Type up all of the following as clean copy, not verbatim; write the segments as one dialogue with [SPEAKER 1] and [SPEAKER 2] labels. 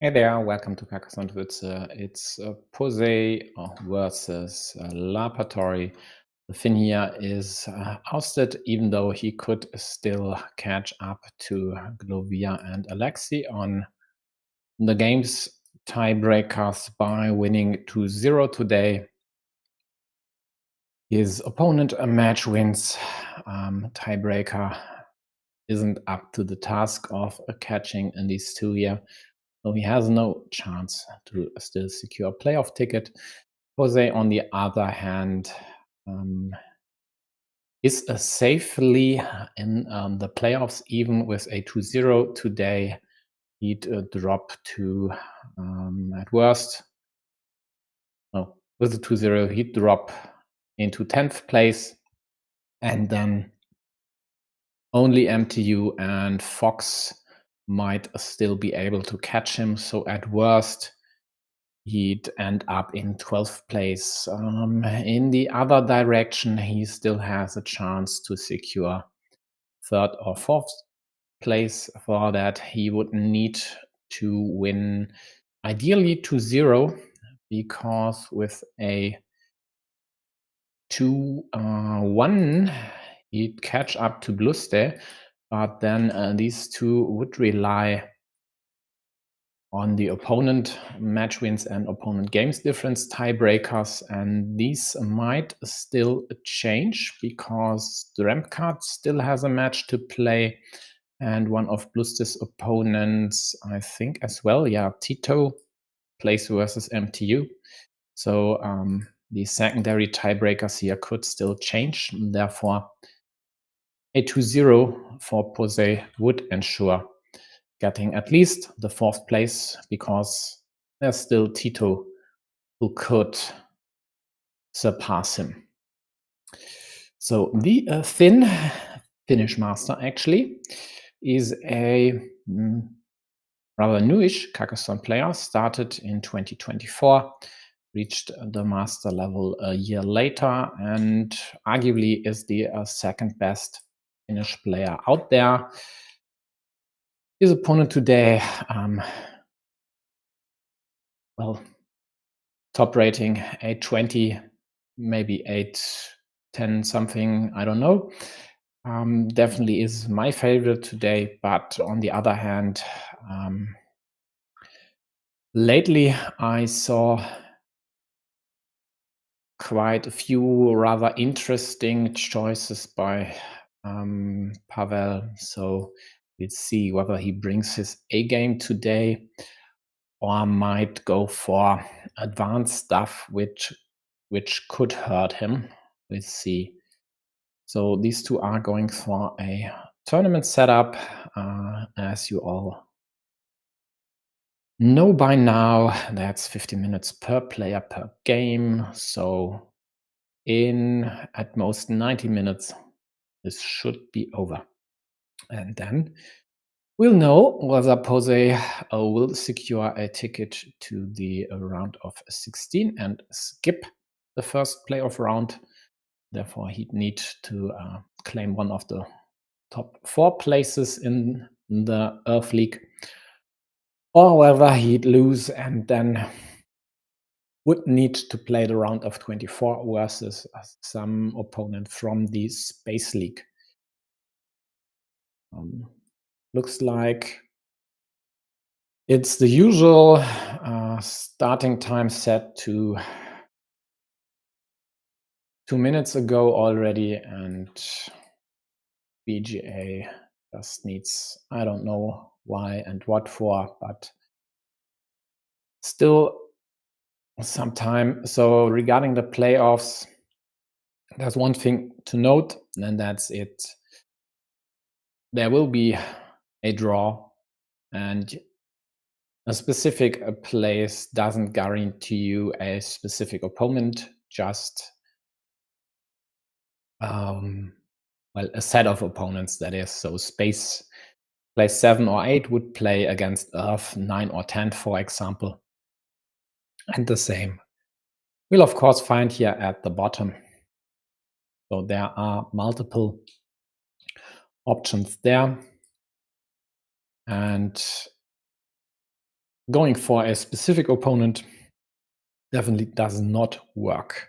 [SPEAKER 1] Hey there, welcome to Carcassonne. It's posij versus Larpaattori. The Finn here is ousted, even though he could still catch up to Glovia and Alexei on the game's tiebreakers by winning 2-0 today. His opponent a match wins tiebreaker isn't up to the task of catching in these two here. So he has no chance to still secure a playoff ticket. Jose, on the other hand, is safely in the playoffs, even with a 2-0 today. He'd drop to, at worst, with a 2-0, he'd drop into 10th place, and then only MTU and Fox might still be able to catch him. So at worst, he'd end up in 12th place. In the other direction, he still has a chance to secure 3rd or 4th place. For that, he would need to win ideally 2-0, because with a 2-1, he'd catch up to Bluste, but then these two would rely on the opponent match wins and opponent games difference tiebreakers, and these might still change because the ramp card still has a match to play, and one of Bluste's opponents, I think as well, Tito, plays versus MTU. So the secondary tiebreakers here could still change. Therefore, a 2-0 for posij would ensure getting at least the 4th place, because there's still Tito who could surpass him. So the Finnish master actually is a rather newish Carcassonne player, started in 2024, reached the master level a year later, and arguably is the second best Finnish player out there. His opponent today, top rating 820, maybe 810 something, I don't know. Definitely is my favorite today, but on the other hand, lately I saw quite a few rather interesting choices by Pavel. So let's see whether he brings his A game today, or might go for advanced stuff which could hurt him. Let's see. So these two are going for a tournament setup, as you all know by now. That's 50 minutes per player per game. So in at most 90 minutes, this should be over. And then we'll know whether posij will secure a ticket to the round of 16 and skip the first playoff round. Therefore, he'd need to claim one of the top 4 places in the Earth League, or whether he'd lose and then would need to play the round of 24 versus some opponent from the Space League. Looks like it's the usual starting time set to 2 minutes ago already, and BGA just needs, I don't know why and what for, but still some time. So regarding the playoffs, there's one thing to note, and that's it. There will be a draw, and a specific place doesn't guarantee you a specific opponent, just a set of opponents, that is. So Space place 7 or 8 would play against Earth 9 or 10, for example. And the same we'll of course find here at the bottom. So there are multiple options there. And going for a specific opponent definitely does not work.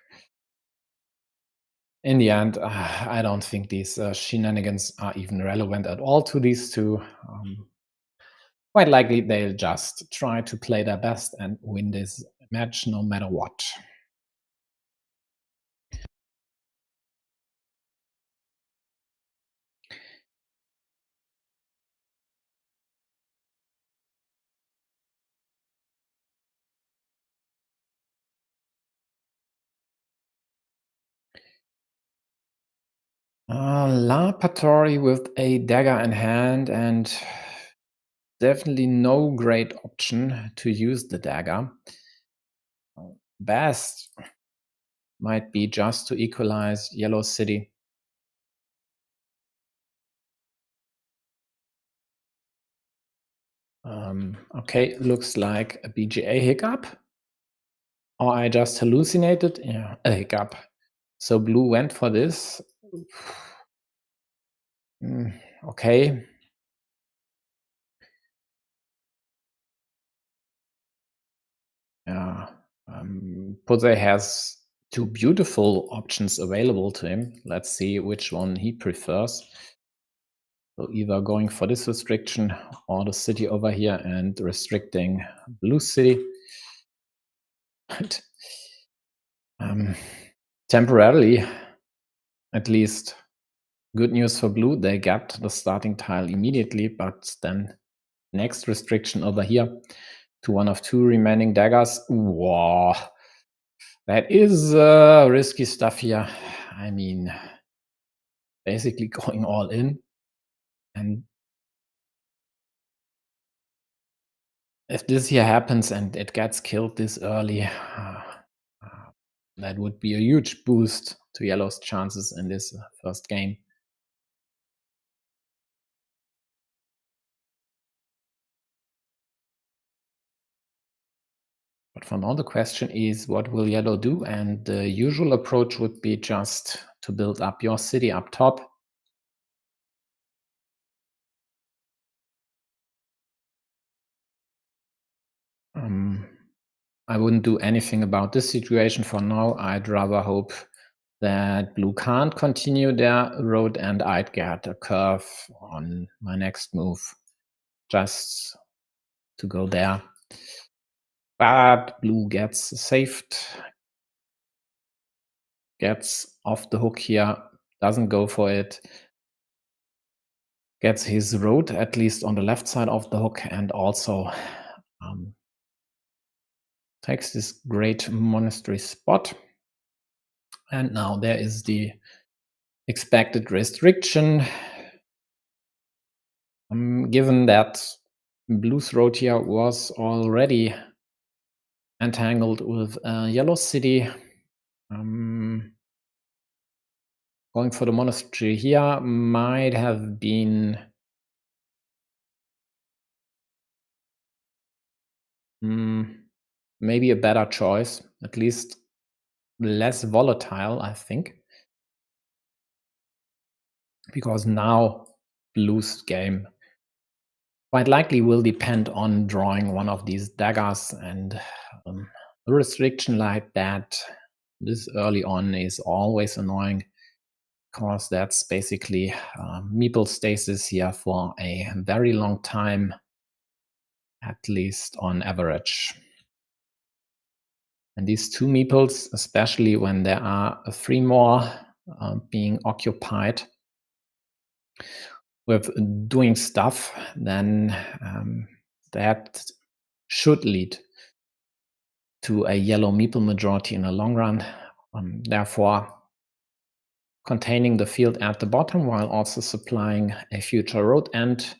[SPEAKER 1] In the end, I don't think these shenanigans are even relevant at all to these two. Quite likely they'll just try to play their best and win this match no matter what. Larpaattori with a dagger in hand, and definitely no great option to use the dagger. Best might be just to equalize yellow city. Okay, looks like a BGA hiccup. Or I just hallucinated. Yeah, a hiccup. So blue went for this. Okay. Yeah. Posej has two beautiful options available to him. Let's see which one he prefers. So either going for this restriction or the city over here and restricting blue city. But, temporarily, at least, good news for blue. They get the starting tile immediately, but then next restriction over here to one of two remaining daggers. Wow, that is risky stuff here. I mean, basically going all in. And if this here happens and it gets killed this early, that would be a huge boost to yellow's chances in this first game. But for now, the question is, what will yellow do? And the usual approach would be just to build up your city up top. I wouldn't do anything about this situation for now. I'd rather hope that blue can't continue their road and I'd get a curve on my next move just to go there. But blue gets saved, gets off the hook here, doesn't go for it, gets his road at least on the left side of the hook, and also takes this great monastery spot. And now there is the expected restriction. Given that blue's road here was already entangled with yellow city, going for the monastery here might have been maybe a better choice, at least less volatile, I think. Because now blue's game quite likely will depend on drawing one of these daggers, and a restriction like that this early on is always annoying, because that's basically meeple stasis here for a very long time, at least on average. And these two meeples, especially when there are three more being occupied with doing stuff, then that should lead to a yellow meeple majority in the long run. Therefore, containing the field at the bottom while also supplying a future road end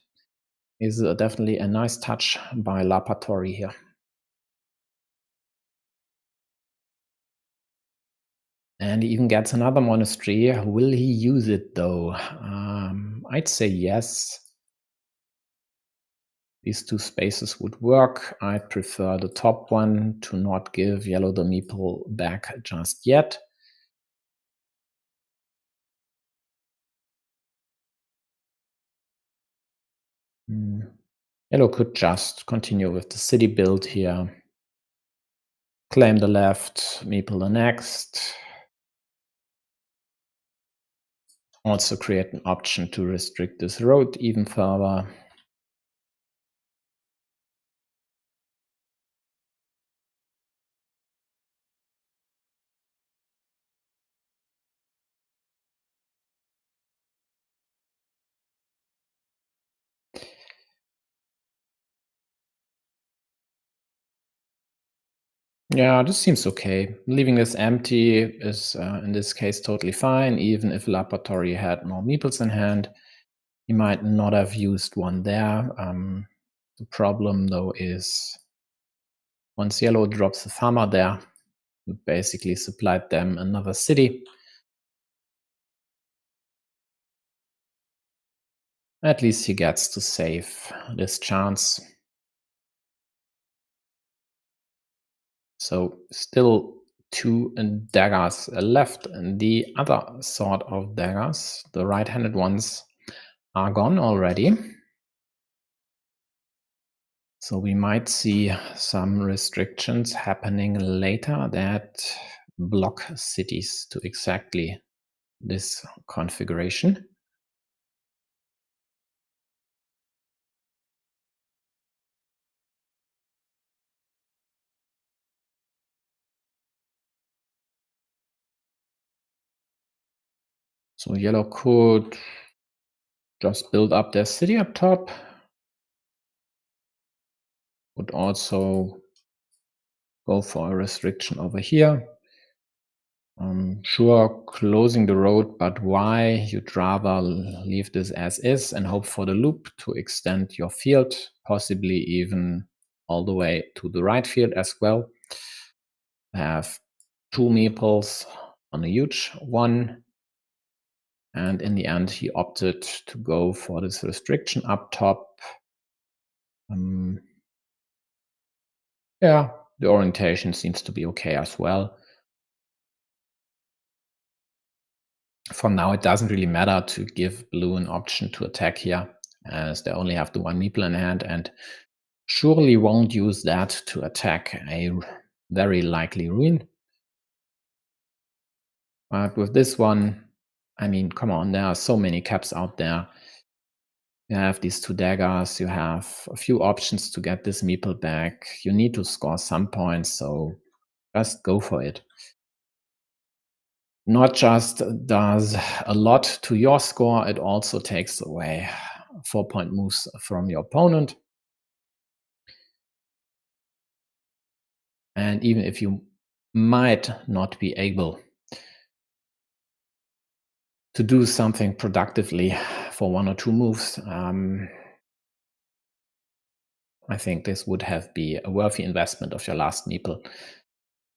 [SPEAKER 1] is definitely a nice touch by Larpaattori here. And he even gets another monastery. Will he use it though? I'd say yes. These two spaces would work. I'd prefer the top one to not give yellow the meeple back just yet. Yellow could just continue with the city build here, claim the left, meeple the next. Also create an option to restrict this road even further. Yeah, this seems okay. Leaving this empty is, in this case, totally fine. Even if Larpaattori had more meeples in hand, he might not have used one there. The problem, though, is once yellow drops the farmer there, you basically supplied them another city. At least he gets to save this chance. So still two daggers left, and the other sort of daggers, the right-handed ones, are gone already. So we might see some restrictions happening later that block cities to exactly this configuration. So yellow could just build up their city up top. Would also go for a restriction over here. Sure, closing the road, but why? You'd rather leave this as is and hope for the loop to extend your field, possibly even all the way to the right field as well. Have two meeples on a huge one. And in the end, he opted to go for this restriction up top. Yeah, the orientation seems to be okay as well. For now, it doesn't really matter to give blue an option to attack here, as they only have the one meeple in hand and surely won't use that to attack a very likely ruin. But with this one, I mean, come on, there are so many caps out there. You have these two daggers, you have a few options to get this meeple back. You need to score some points, so just go for it. Not just does a lot to your score, it also takes away 4-point moves from your opponent. And even if you might not be able to do something productively for 1 or 2 moves, I think this would have been a worthy investment of your last meeple.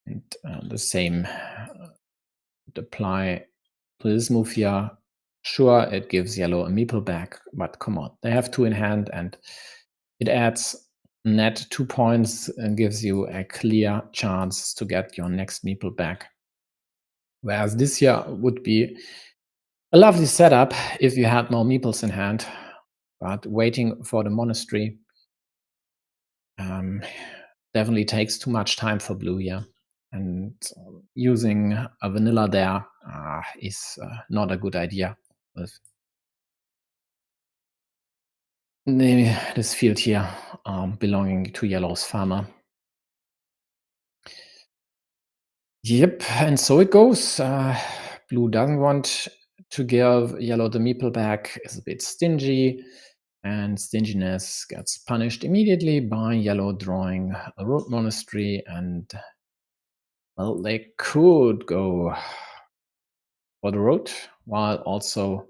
[SPEAKER 1] And the same would apply to this move here. Sure, it gives yellow a meeple back, but come on, they have 2 in hand, and it adds net 2 points and gives you a clear chance to get your next meeple back. Whereas this here would be a lovely setup if you had more meeples in hand, but waiting for the monastery definitely takes too much time for blue here. And using a vanilla there is not a good idea with this field here belonging to yellow's farmer. Yep, and so it goes. Blue doesn't want to give yellow the meeple back, is a bit stingy, and stinginess gets punished immediately by yellow drawing a road monastery, and well, they could go for the road while also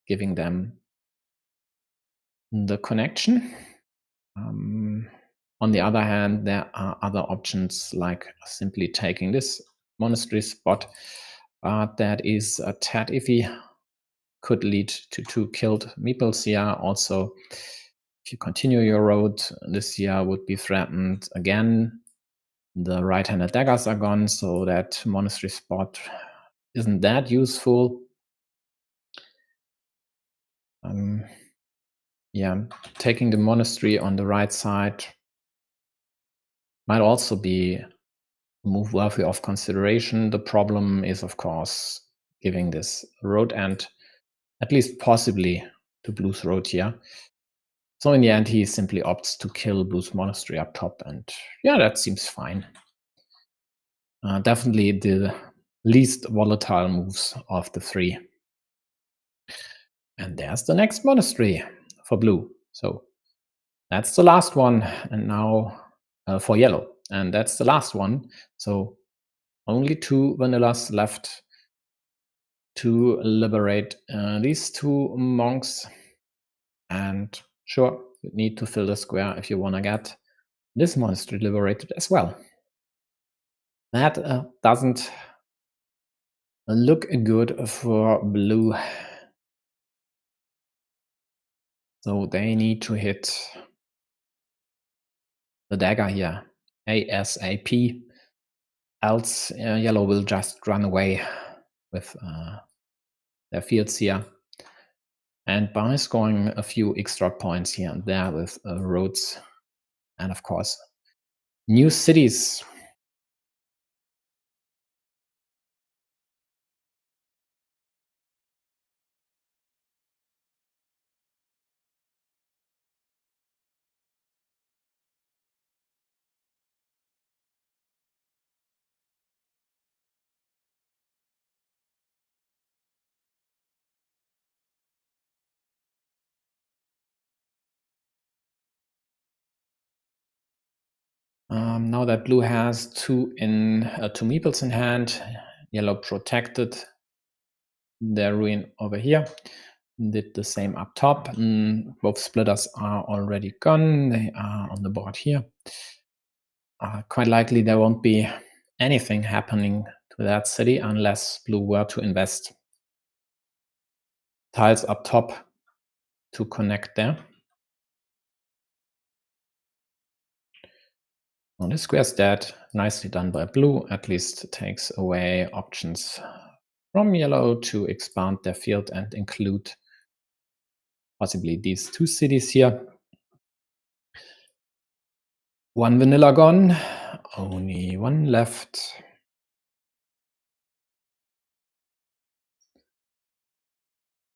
[SPEAKER 1] giving them the connection. On the other hand, there are other options like simply taking this monastery spot, but that is a tad iffy. Could lead to 2 killed meeples here. Also, if you continue your road, this here would be threatened again. The right-handed daggers are gone, so that monastery spot isn't that useful. Yeah, taking the monastery on the right side might also be a move worthy of consideration. The problem is, of course, giving this road end, at least possibly, to Blue's road here. So in the end, he simply opts to kill Blue's monastery up top, and yeah, that seems fine. Definitely the least volatile moves of the three. And there's the next monastery for Blue. So that's the last one, and now for Yellow. And that's the last one. So only 2 vanillas left to liberate these 2 monks. And sure, you need to fill the square if you want to get this monastery liberated as well. That doesn't look good for Blue. So they need to hit the dagger here ASAP, else Yellow will just run away with their fields here. And by scoring a few extra points here and there with roads and, of course, new cities. Now that Blue has 2 meeples in hand, Yellow protected their ruin over here. Did the same up top. Both splitters are already gone. They are on the board here. Quite likely there won't be anything happening to that city unless Blue were to invest tiles up top to connect there. Well, this square's dead. Nicely done by Blue. At least takes away options from Yellow to expand their field and include possibly these 2 cities here. 1 vanilla gone. Only 1 left.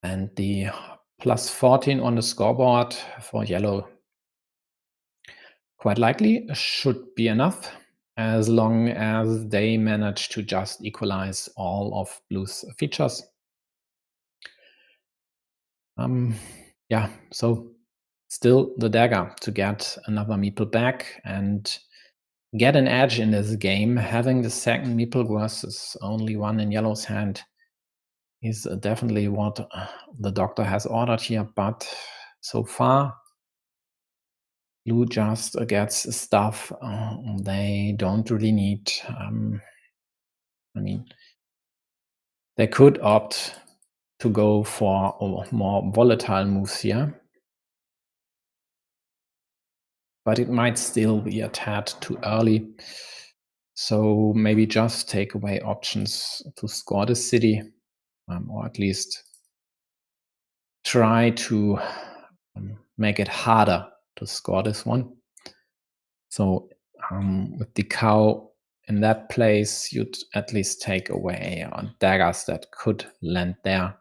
[SPEAKER 1] And the plus 14 on the scoreboard for Yellow quite likely should be enough, as long as they manage to just equalize all of Blue's features. Yeah, so still the dagger to get another meeple back and get an edge in this game. Having the second meeple versus only 1 in Yellow's hand is definitely what the doctor has ordered here, but so far Blue just gets stuff they don't really need. I mean, they could opt to go for more volatile moves here, but it might still be a tad too early. So maybe just take away options to score the city, or at least try to make it harder to score this one. So with the cow in that place, you'd at least take away daggers that could land there.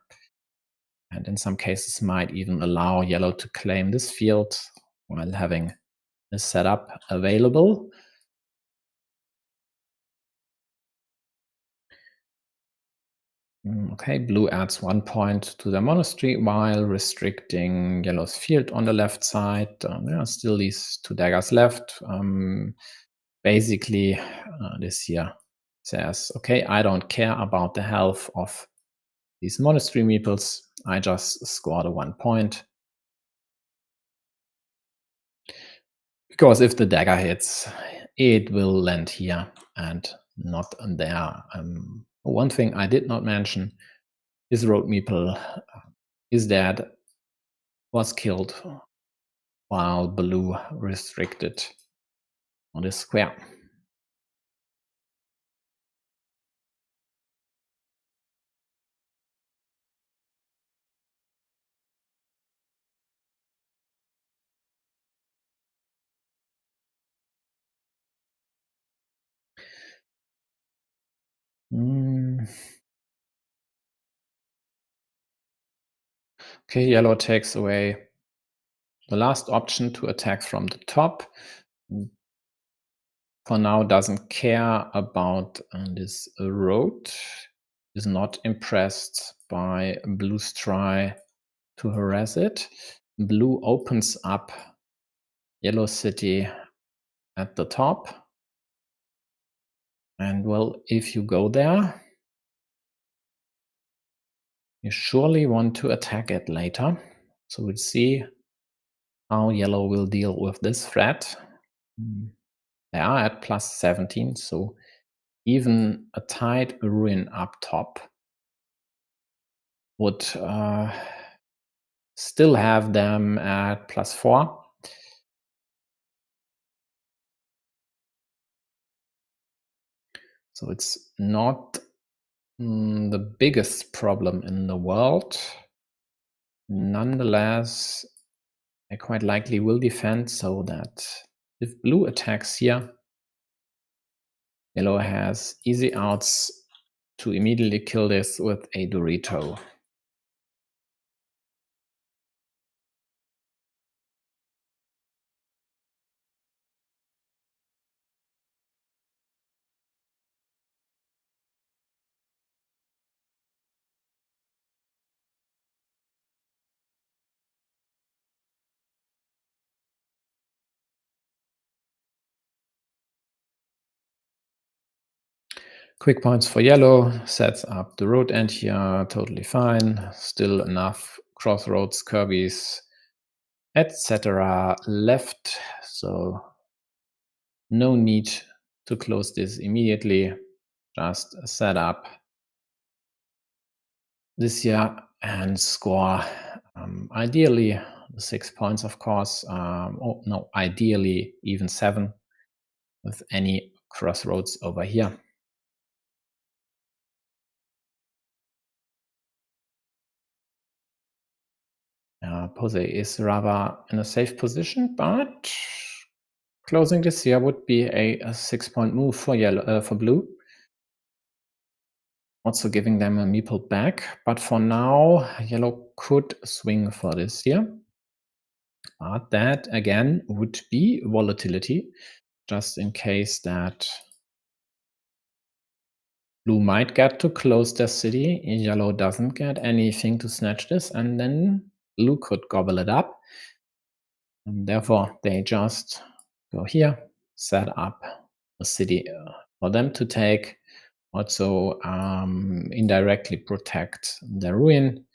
[SPEAKER 1] And in some cases might even allow Yellow to claim this field while having this setup available. Okay, Blue adds 1 point to the monastery while restricting Yellow's field on the left side. There are still these 2 daggers left. Basically, this here says, okay, I don't care about the health of these monastery meeples. I just scored a 1 point. Because if the dagger hits, it will land here and not there. One thing I did not mention is road meeple is dead, was killed while Blue restricted on this square. Okay, yellow takes away the last option to attack from the top. For now, doesn't care about this road. Is not impressed by blue's try to harass it. Blue opens up yellow city at the top. And well, if you go there, you surely want to attack it later. So we'll see how yellow will deal with this threat. They are at plus 17, so even a tight ruin up top would still have them at plus 4. So it's not the biggest problem in the world. Nonetheless, I quite likely will defend so that if blue attacks here, yellow has easy outs to immediately kill this with a Dorito. Quick points for yellow, sets up the road end here, totally fine. Still enough crossroads, curvies, etc. left, so no need to close this immediately. Just set up this here and score. Ideally, 6 points, of course. Oh no, ideally even 7 with any crossroads over here. Posey is rather in a safe position, but closing this here would be a 6-point move for yellow, for blue. Also giving them a meeple back, but for now, yellow could swing for this here. But that again would be volatility, just in case that blue might get to close their city, yellow doesn't get anything to snatch this, and then blue could gobble it up. And therefore, they just go here, set up a city for them to take, also indirectly protect their ruin.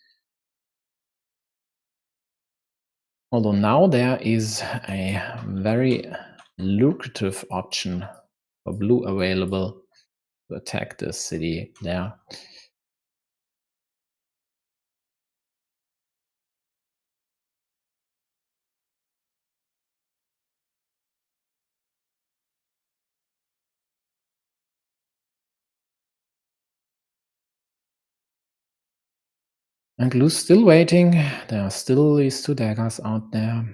[SPEAKER 1] Although now there is a very lucrative option for blue available to attack the city there. And blue's still waiting. There are still these 2 daggers out there.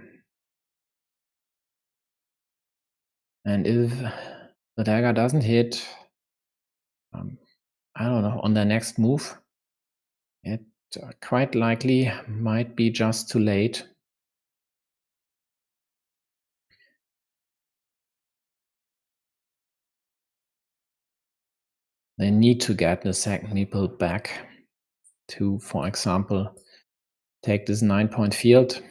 [SPEAKER 1] And if the dagger doesn't hit, I don't know, on their next move, it quite likely might be just too late. They need to get the second meeple back to, for example, take this 9-point field.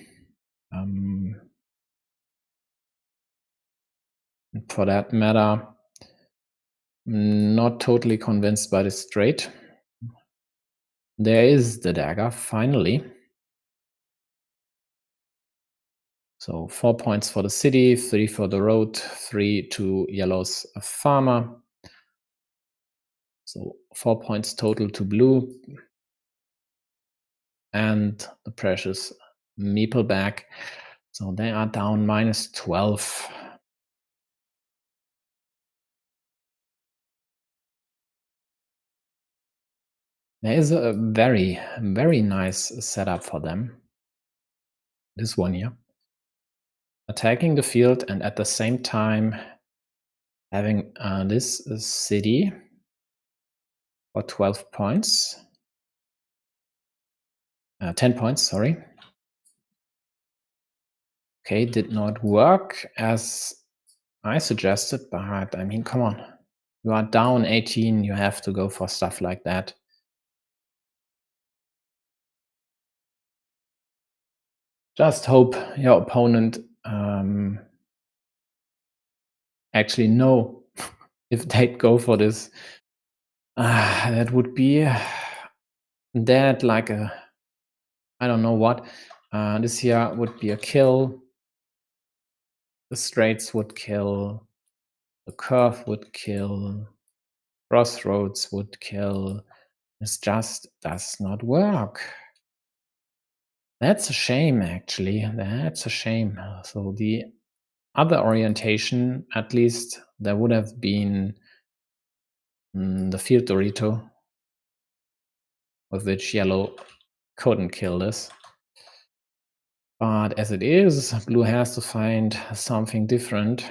[SPEAKER 1] For that matter, not totally convinced by this trade. There is the dagger, finally. So 4 points for the city, 3 for the road, 3 to yellow's farmer. So 4 points total to blue. And the precious meeple back. So they are down minus 12. There is a very, very nice setup for them. This one here. Attacking the field and at the same time having this city for 12 points. 10 points, sorry. Okay, did not work as I suggested, but I mean, come on. You are down 18, you have to go for stuff like that. Just hope your opponent actually know if they'd go for this. That would be that like a, I don't know what. This here would be a kill. The straights would kill. The curve would kill. Crossroads would kill. This just does not work. That's a shame, actually. That's a shame. So the other orientation, at least there would have been the field Dorito, with which yellow couldn't kill this. But as it is, blue has to find something different.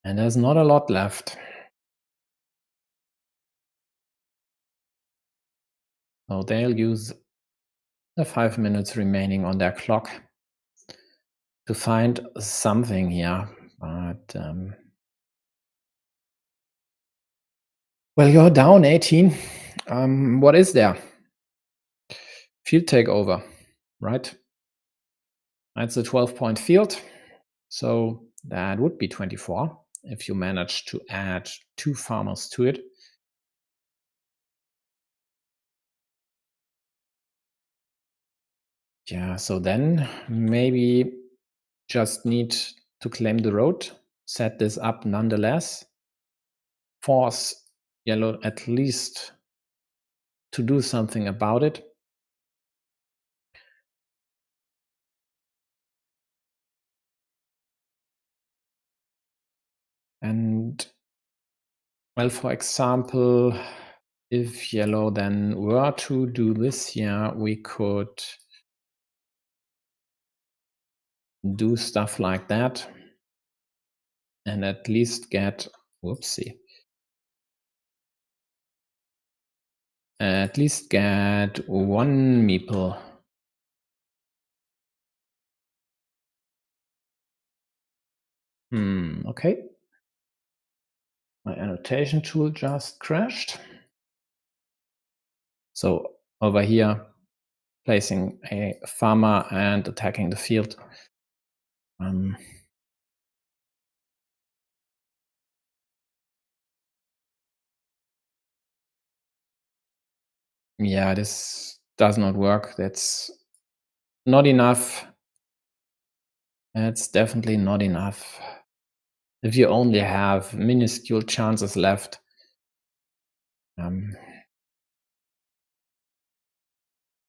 [SPEAKER 1] And there's not a lot left. So they'll use the 5 minutes remaining on their clock to find something here. But well, you're down 18. What is there? Field takeover, right? That's a 12-point field. So that would be 24 if you manage to add 2 farmers to it. Yeah, so then maybe just need to claim the road, set this up nonetheless, force yellow at least to do something about it. And well, for example, if yellow then were to do this here, we could do stuff like that and at least get, whoopsie, at least get 1 meeple. Okay. My annotation tool just crashed. So over here, placing a farmer and attacking the field. Yeah, this does not work. That's not enough. That's definitely not enough. If you only have minuscule chances left,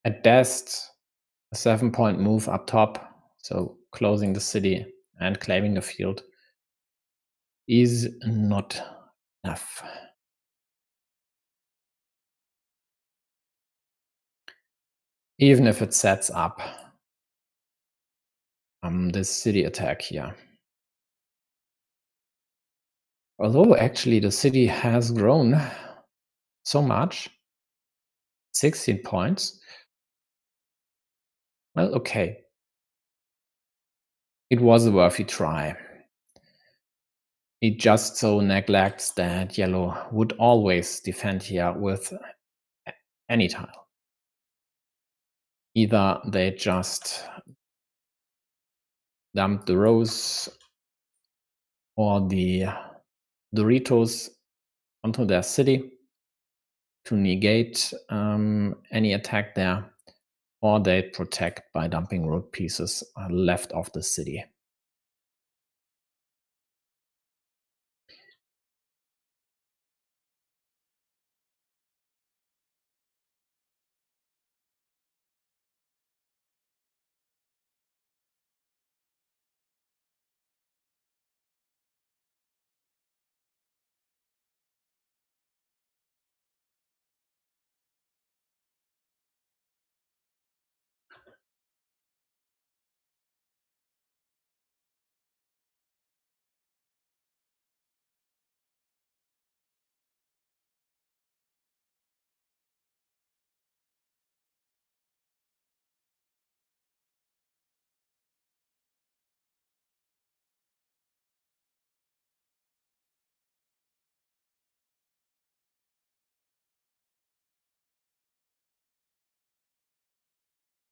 [SPEAKER 1] at best, a 7-point move up top, so closing the city and claiming the field, is not enough. Even if it sets up this city attack here. Although actually the city has grown so much, 16 points. Well, okay. It was a worthy try. It just so neglects that yellow would always defend here with any tile. Either they just dump the rose or the Doritos onto their city to negate any attack there, or they protect by dumping road pieces left of the city.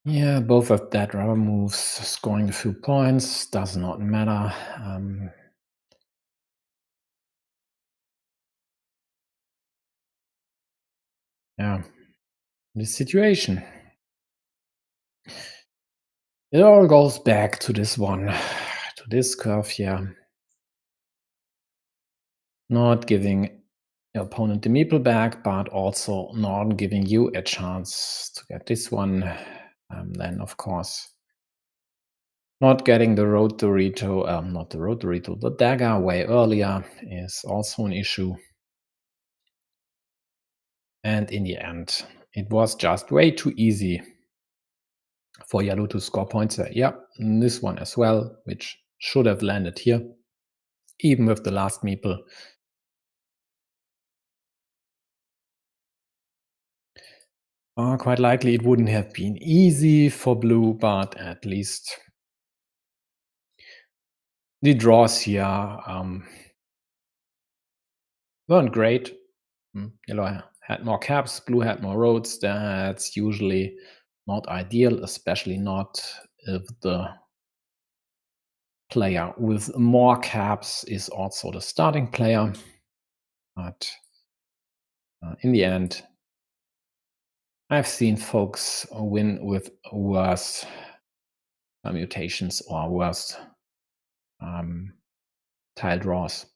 [SPEAKER 1] Yeah, both of that rubber moves, scoring a few points, does not matter. Yeah, this situation. It all goes back to this one, to this curve here. Not giving your opponent the meeple back, but also not giving you a chance to get this one. Then, of course, not getting the road Dorito, not the road Dorito, the dagger way earlier is also an issue. And in the end, it was just way too easy for yellow to score points there. Yeah, this one as well, which should have landed here, even with the last meeple. Quite likely it wouldn't have been easy for blue, but at least the draws here weren't great. Yellow had more caps, blue had more roads. That's usually not ideal, especially not if the player with more caps is also the starting player. But in the end, I've seen folks win with worse permutations or worse tile draws.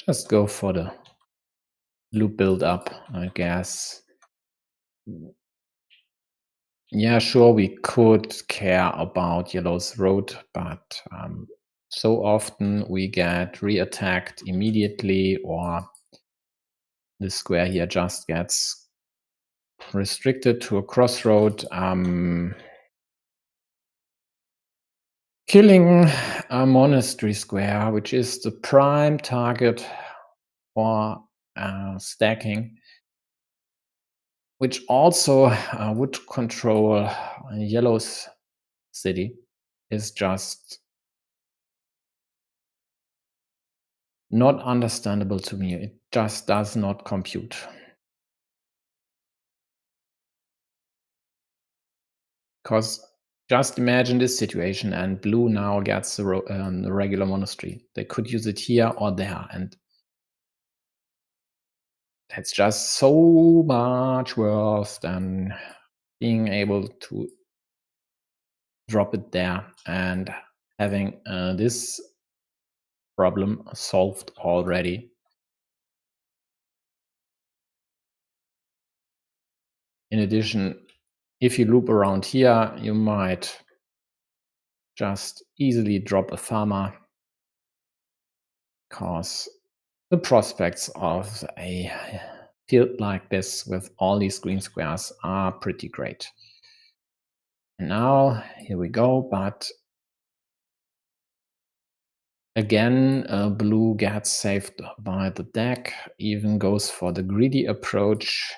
[SPEAKER 1] Just go for the loop build up, I guess. Yeah, sure, we could care about yellow's road, but so often we get re-attacked immediately, or the square here just gets restricted to a crossroad. Killing a monastery square, which is the prime target for stacking, which also would control yellow's city, is just not understandable to me. It just does not compute. Because just imagine this situation, and blue now gets the regular monastery. They could use it here or there, and that's just so much worse than being able to drop it there and having this problem solved already. In addition, if you loop around here, you might just easily drop a farmer, because the prospects of a field like this with all these green squares are pretty great. And now, here we go, but again, blue gets saved by the deck, even goes for the greedy approach.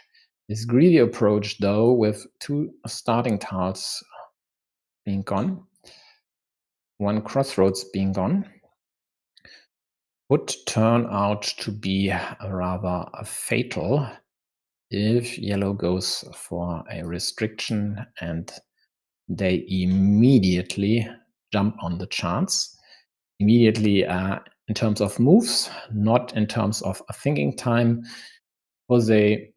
[SPEAKER 1] This greedy approach, though, with two starting tiles being gone, one crossroads being gone, would turn out to be rather fatal if yellow goes for a restriction and they immediately jump on the chance. Immediately in terms of moves, not in terms of thinking time. Posij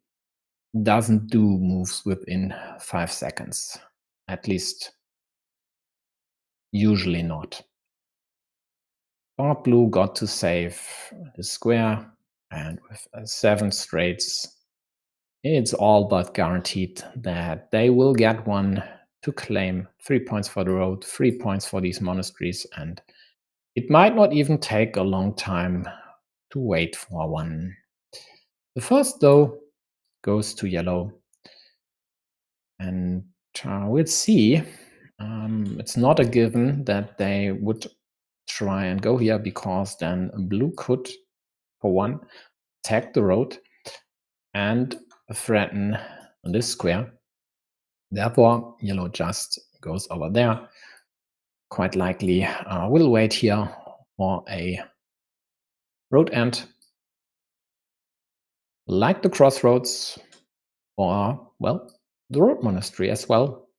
[SPEAKER 1] doesn't do moves within 5 seconds. At least, usually not. But blue got to save the square, and with 7 straights, it's all but guaranteed that they will get one to claim 3 points for the road, 3 points for these monasteries, and it might not even take a long time to wait for one. The first, though, goes to yellow, and we'll see. It's not a given that they would try and go here, because then blue could, for one, attack the road and threaten this square. Therefore, yellow just goes over there, quite likely will wait here for a road end, like the crossroads, or, well, the road monastery as well.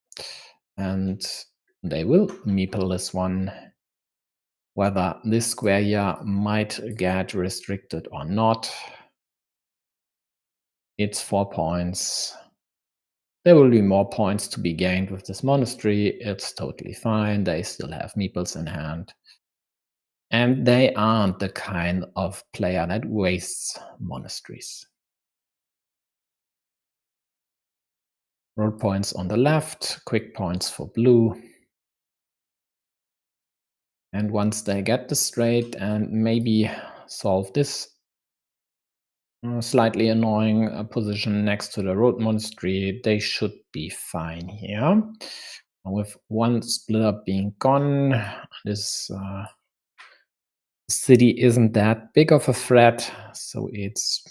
[SPEAKER 1] And they will meeple this one. Whether this square here might get restricted or not, it's 4 points. There will be more points to be gained with this monastery. It's totally fine. They still have meeples in hand. And they aren't the kind of player that wastes monasteries. Road points on the left, quick points for blue. And once they get this straight and maybe solve this slightly annoying position next to the road monastery, they should be fine here. With one splitter being gone, this city isn't that big of a threat, so it's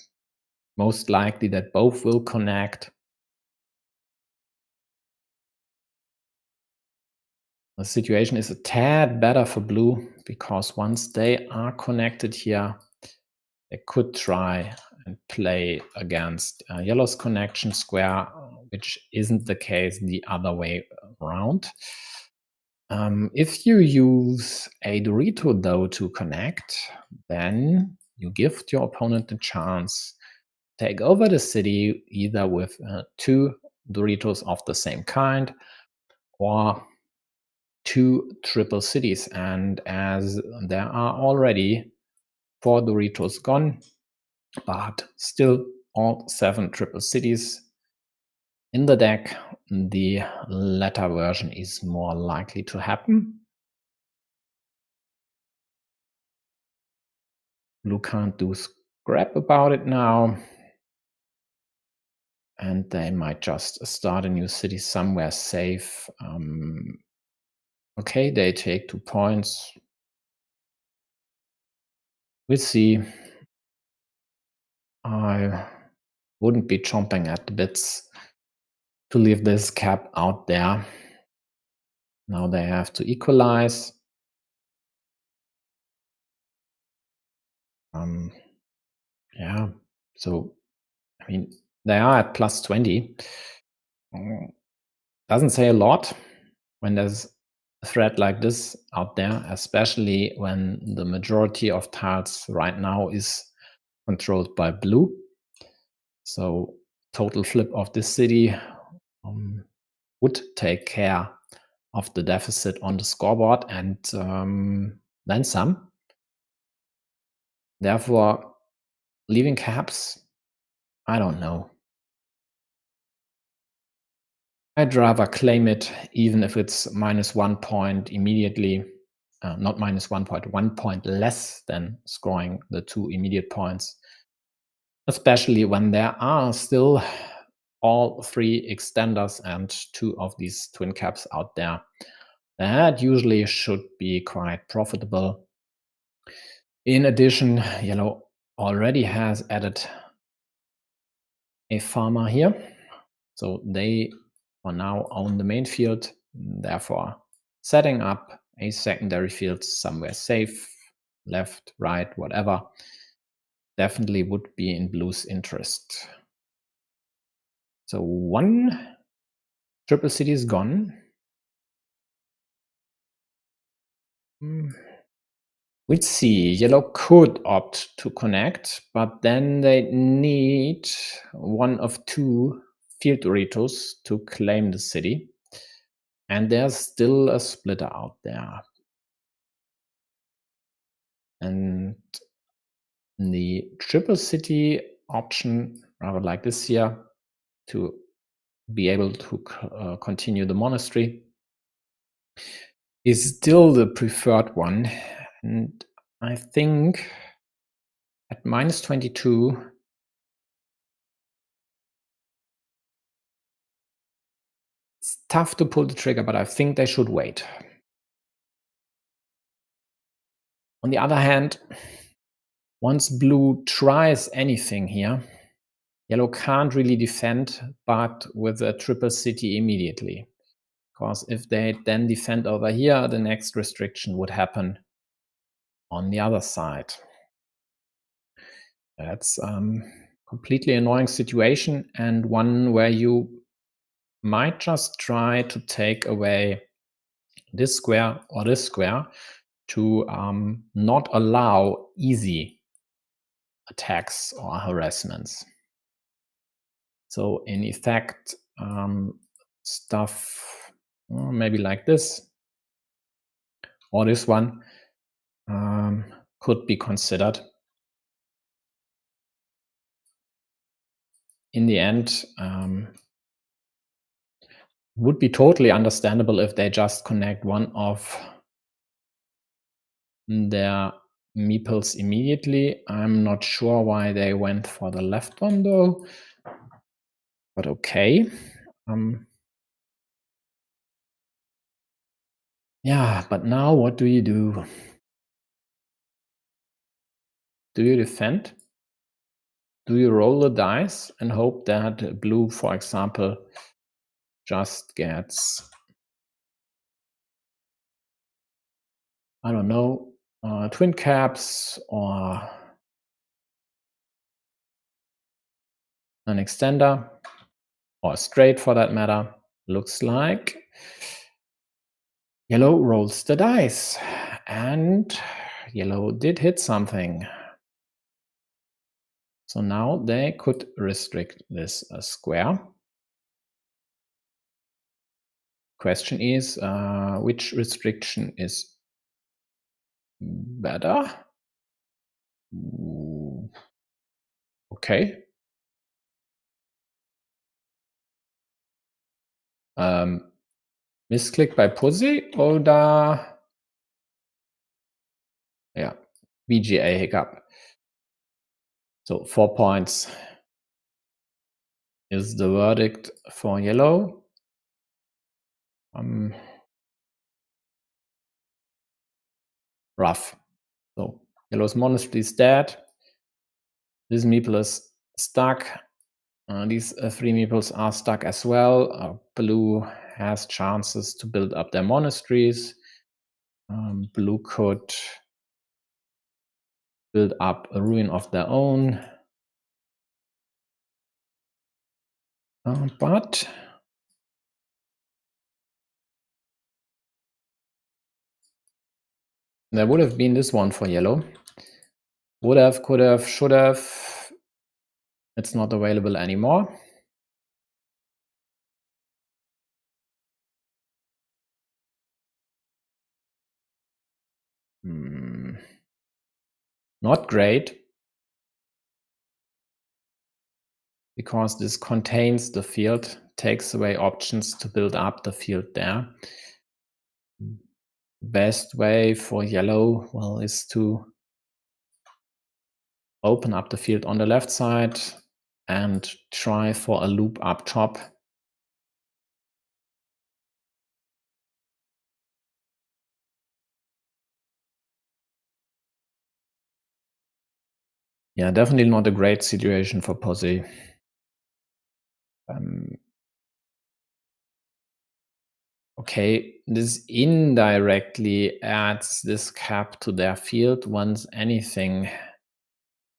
[SPEAKER 1] most likely that both will connect. The situation is a tad better for blue, because once they are connected here, they could try and play against yellow's connection square, which isn't the case the other way around. If you use a Dorito, though, to connect, then you give your opponent the chance to take over the city, either with 2 Doritos of the same kind or 2 triple cities. And as there are already 4 Doritos gone, but still all 7 triple cities in the deck, the latter version is more likely to happen. Blue can't do scrap about it now. And they might just start a new city somewhere safe. Okay, they take 2 points. We'll see. I wouldn't be chomping at the bits to leave this cap out there. Now they have to equalize. Yeah, so, I mean, they are at plus 20. Doesn't say a lot when there's a threat like this out there, especially when the majority of tiles right now is controlled by blue. So total flip of this city would take care of the deficit on the scoreboard and then some. Therefore, leaving caps, I don't know. I'd rather claim it, even if it's -1 point immediately. Not -1 point, 1 point less than scoring the 2 immediate points. Especially when there are still all 3 extenders and 2 of these twin caps out there. That usually should be quite profitable. In addition, yellow already has added a farmer here. So they for now own the main field, therefore setting up a secondary field somewhere safe, left, right, whatever, definitely would be in blue's interest. So 1 triple city is gone. We'd see. Yellow could opt to connect, but then they need 1 of 2 field Doritos to claim the city. And there's still a splitter out there. And the triple city option, rather like this here, to be able to continue the monastery, is still the preferred one. And I think at -22, it's tough to pull the trigger, but I think they should wait. On the other hand, once blue tries anything here, yellow can't really defend, but with a triple city immediately. because if they then defend over here, the next restriction would happen on the other side. That's completely annoying situation, and one where you might just try to take away this square or this square to not allow easy attacks or harassments. So in effect, stuff maybe like this or this one could be considered. In the end, would be totally understandable if they just connect one of their meeples immediately. I'm not sure why they went for the left one though, but okay. Yeah, but now what do you do? Do you defend? Do you roll the dice and hope that blue, for example, just gets, I don't know, twin caps or an extender or straight for that matter? Looks like yellow rolls the dice and yellow did hit something. So now they could restrict this square. Question is, which restriction is better? Okay. Missklick bei posij oder ja, VGA hiccup. So 4 points is the verdict for yellow. Rough. So yellow's monastery is dead. This meeple is stuck. These 3 meeples are stuck as well. Blue has chances to build up their monasteries. Blue could build up a ruin of their own. But there would have been this one for yellow. Would have, could have, should have. It's not available anymore. Not great, because this contains the field, takes away options to build up the field there. Best way for yellow, well, is to open up the field on the left side and try for a loop up top. Yeah, definitely not a great situation for posij. Okay, this indirectly adds this cap to their field once anything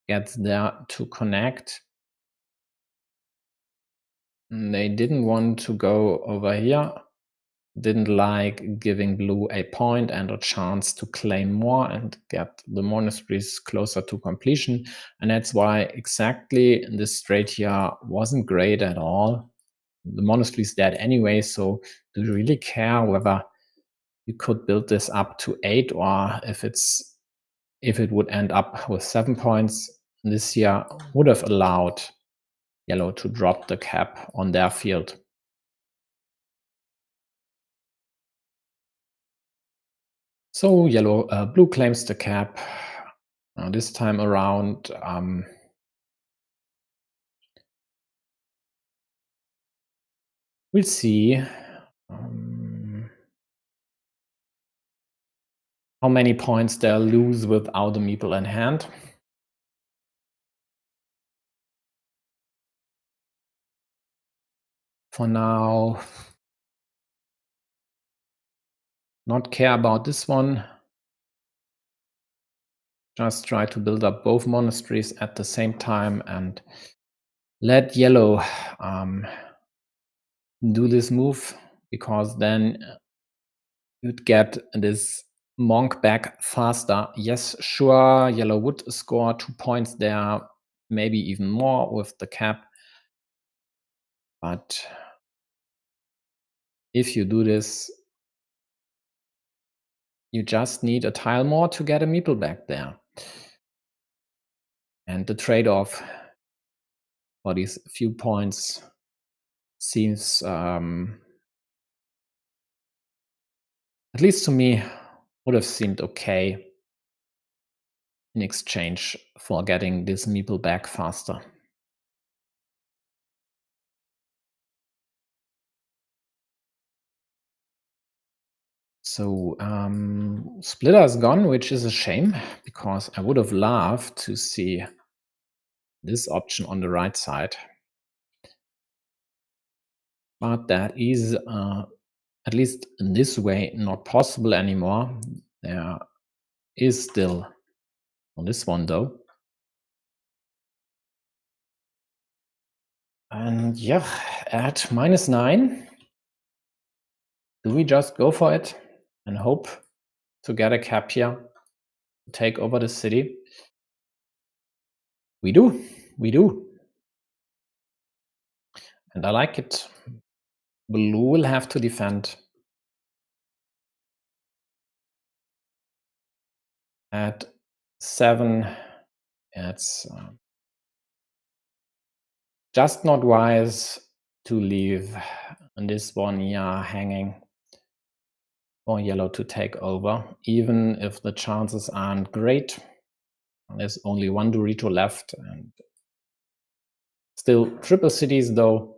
[SPEAKER 1] gets there to connect. They didn't want to go over here, didn't like giving blue a point and a chance to claim more and get the monasteries closer to completion. And that's why exactly this straight here wasn't great at all. The monastery is dead anyway, so do you really care whether you could build this up to 8 or if it would end up with 7 points? This here would have allowed yellow to drop the cap on their field. So blue claims the cap. This time around, we'll see how many points they'll lose without a meeple in hand. For now, not care about this one. Just try to build up both monasteries at the same time and let yellow do this move, because then you'd get this monk back faster. Yes, sure, yellow would score 2 points there, maybe even more with the cap. But if you do this, you just need a tile more to get a meeple back there. And the trade-off for these few points seems, at least to me, would have seemed okay in exchange for getting this meeple back faster. So Splitter is gone, which is a shame, because I would have loved to see this option on the right side. But that is, at least in this way, not possible anymore. There is still on this one, though. And yeah, at -9, do we just go for it and hope to get a cap here, take over the city? We do. We do. And I like it. Blue will have to defend. At 7, it's just not wise to leave this one here hanging for yellow to take over, even if the chances aren't great. There's only one Dorito left, and still triple cities though.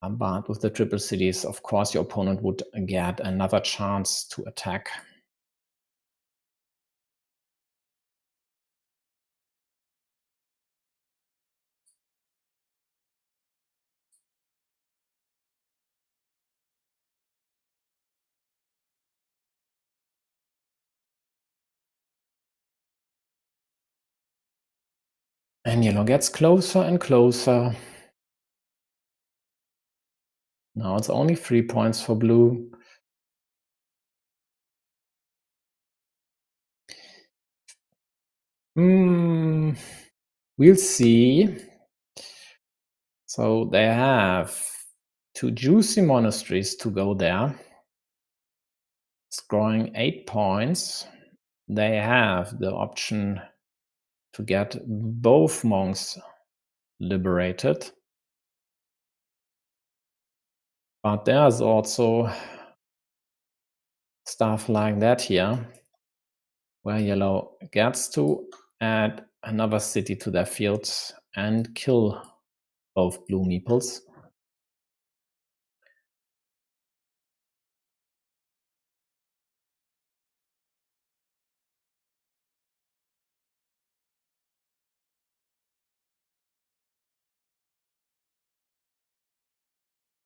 [SPEAKER 1] But with the triple cities, of course, your opponent would get another chance to attack. And yellow gets closer and closer. Now it's only 3 points for blue. We'll see. So they have 2 juicy monasteries to go there, scoring 8 points. They have the option to get both monks liberated. But there's also stuff like that here, where yellow gets to add another city to their fields and kill both blue meeples.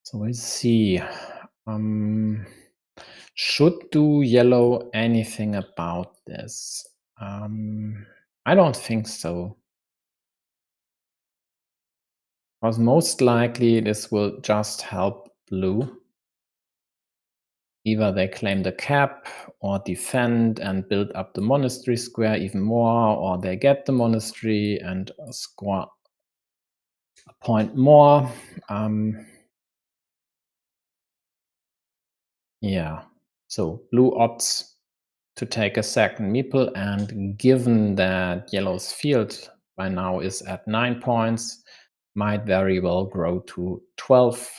[SPEAKER 1] So we'll see. Should do yellow anything about this? I don't think so. Because most likely this will just help blue. Either they claim the cap or defend and build up the monastery square even more, or they get the monastery and score a point more. Yeah, so blue opts to take a second meeple, and given that yellow's field by now is at 9 points, might very well grow to 12.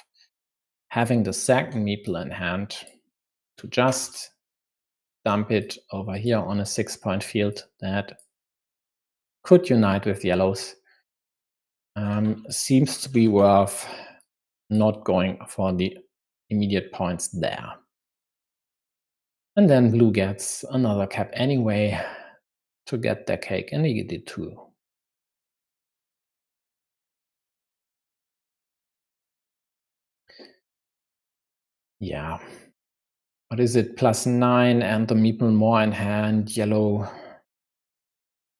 [SPEAKER 1] Having the second meeple in hand to just dump it over here on a 6-point field that could unite with yellows seems to be worth not going for the immediate points there. And then blue gets another cap anyway to get their cake, and he did too. Yeah. What is it? +9 and the meeple more in hand. Yellow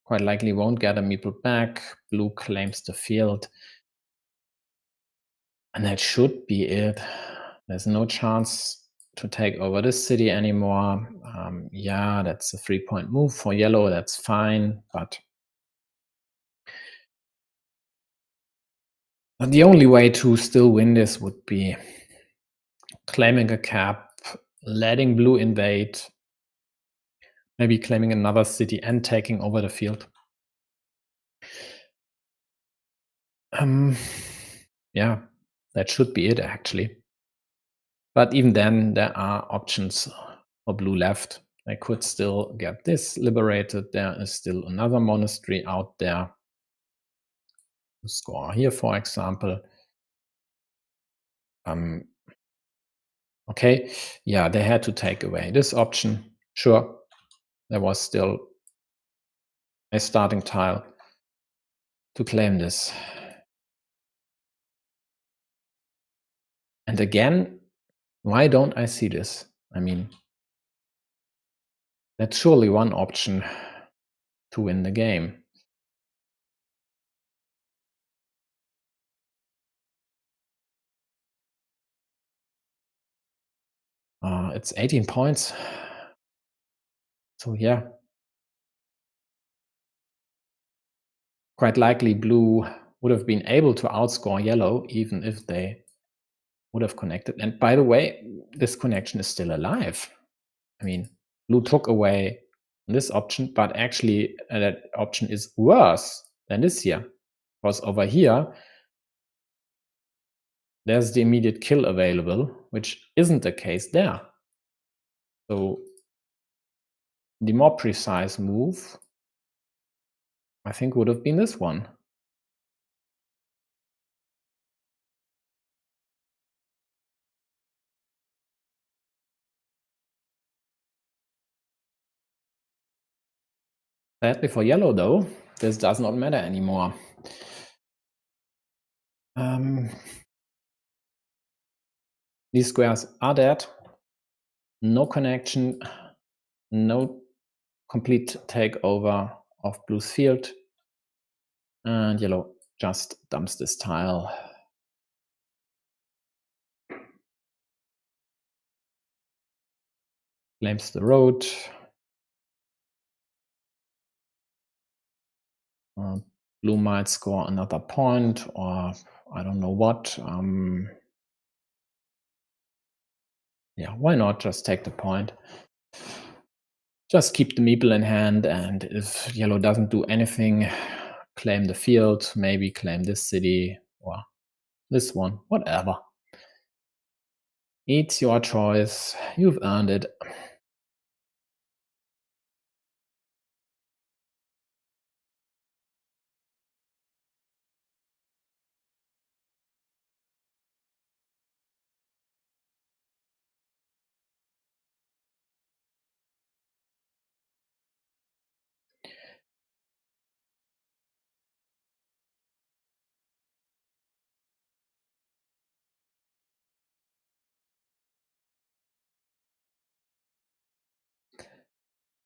[SPEAKER 1] quite likely won't get a meeple back. Blue claims the field. And that should be it. There's no chance to take over this city anymore. Yeah, that's a 3-point move for yellow. That's fine, but the only way to still win this would be claiming a cap, letting blue invade, maybe claiming another city and taking over the field. Yeah, that should be it actually. But even then, there are options for blue left. They could still get this liberated. There is still another monastery out there to score here, for example. Okay, yeah, they had to take away this option. Sure, there was still a starting tile to claim this. And again, why don't I see this? I mean, that's surely one option to win the game. It's 18 points. So yeah, quite likely blue would have been able to outscore yellow even if they would have connected. And by the way, this connection is still alive. I mean, blue took away this option, but actually that option is worse than this here. Because over here, there's the immediate kill available, which isn't the case there. So the more precise move, I think, would have been this one. Sadly for yellow, though, this does not matter anymore. These squares are dead. No connection, no complete takeover of blue's field. And yellow just dumps this tile. Claims the road. Blue might score another point, or I don't know what. Yeah, why not just take the point? Just keep the meeple in hand, and if yellow doesn't do anything, claim the field, maybe claim this city, or this one, whatever. It's your choice. You've earned it.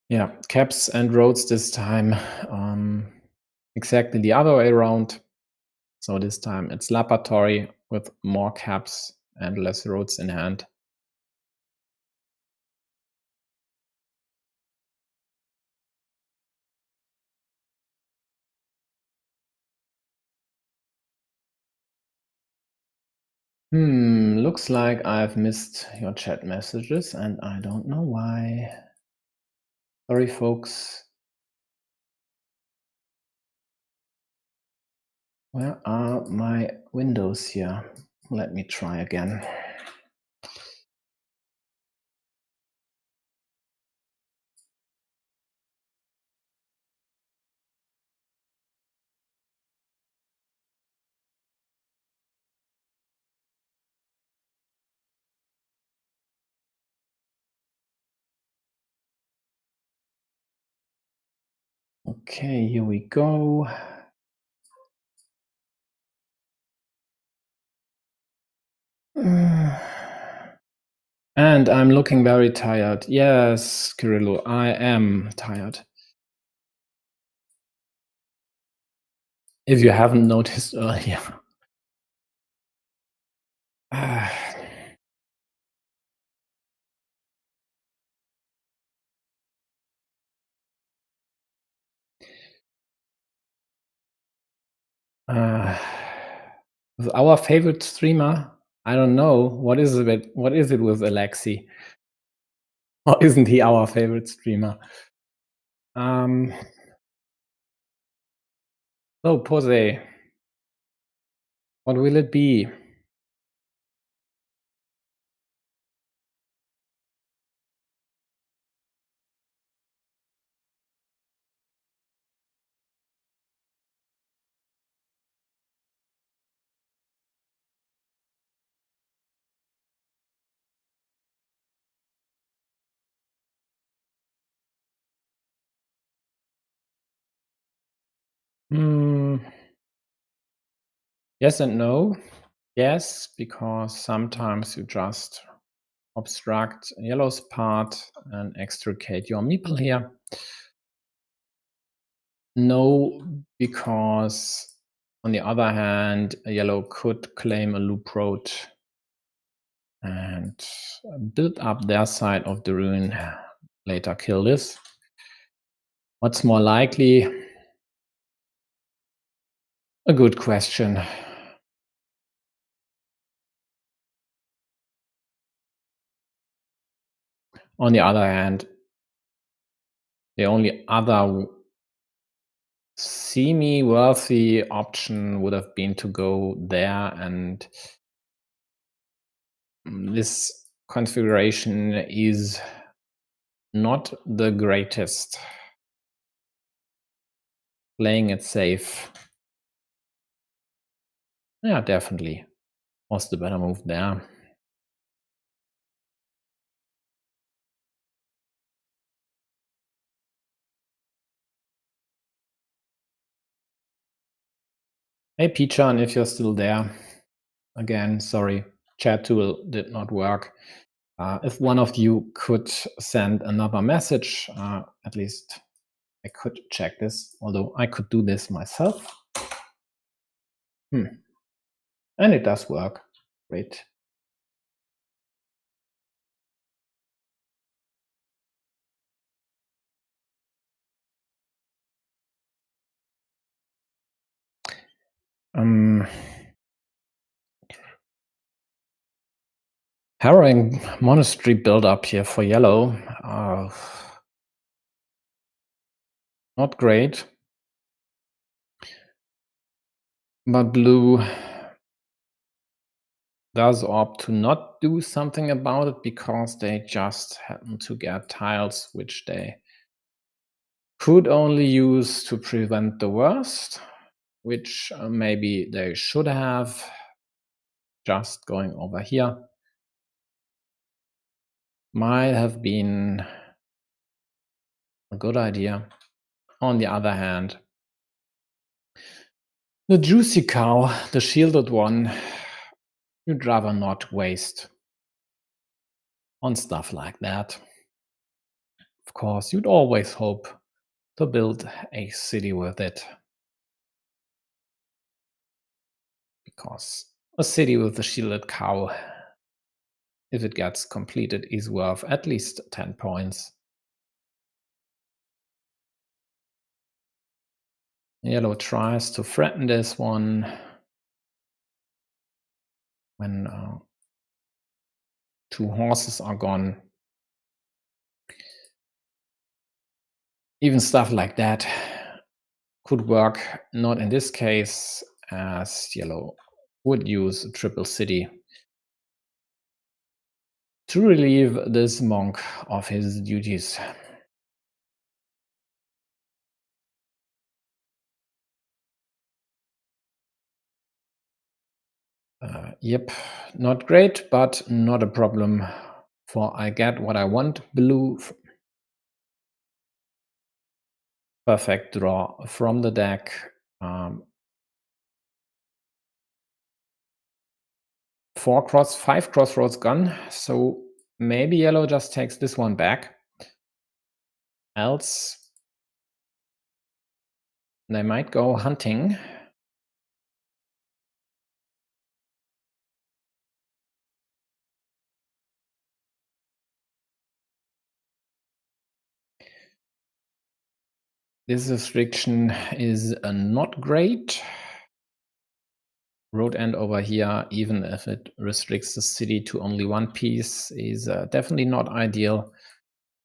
[SPEAKER 1] Yeah, caps and roads this time. Exactly the other way around. So this time it's Larpaattori with more caps and less roads in hand. Looks like I've missed your chat messages and I don't know why. Sorry, folks. Where are my windows here? Let me try again. Okay, here we go. And I'm looking very tired. Yes, Kirillo, I am tired. If you haven't noticed earlier. Our favorite streamer? I don't know. What is it with Alexi? Or isn't he our favorite streamer? So, posij, what will it be? Yes and no. Yes, because sometimes you just obstruct yellow's part and extricate your meeple here. No, because on the other hand, yellow could claim a loop road and build up their side of the ruin, later kill this. What's more likely? A good question. On the other hand, the only other semi-worthy option would have been to go there, and this configuration is not the greatest. Playing it safe. Yeah, definitely. Was the better move there. Hey, Pichan, if you're still there. Again, sorry, chat tool did not work. If one of you could send another message, at least I could check this, although I could do this myself. And it does work. Great. Harrowing monastery build up here for yellow. Not great. But blue does opt to not do something about it because they just happen to get tiles which they could only use to prevent the worst, which maybe they should have. Just going over here might have been a good idea. On the other hand, the juicy cow, the shielded one, you'd rather not waste on stuff like that. Of course, you'd always hope to build a city with it, because a city with a shielded cow, if it gets completed, is worth at least 10 points. Yellow tries to threaten this one when 2 horses are gone. Even stuff like that could work, not in this case, as yellow would use a triple city to relieve this monk of his duties. Yep, not great, but not a problem, for I get what I want. Blue, perfect draw from the deck. 5 crossroads gone, so maybe yellow just takes this one back. Else they might go hunting. This restriction is not great. Road end over here, even if it restricts the city to only one piece, is definitely not ideal.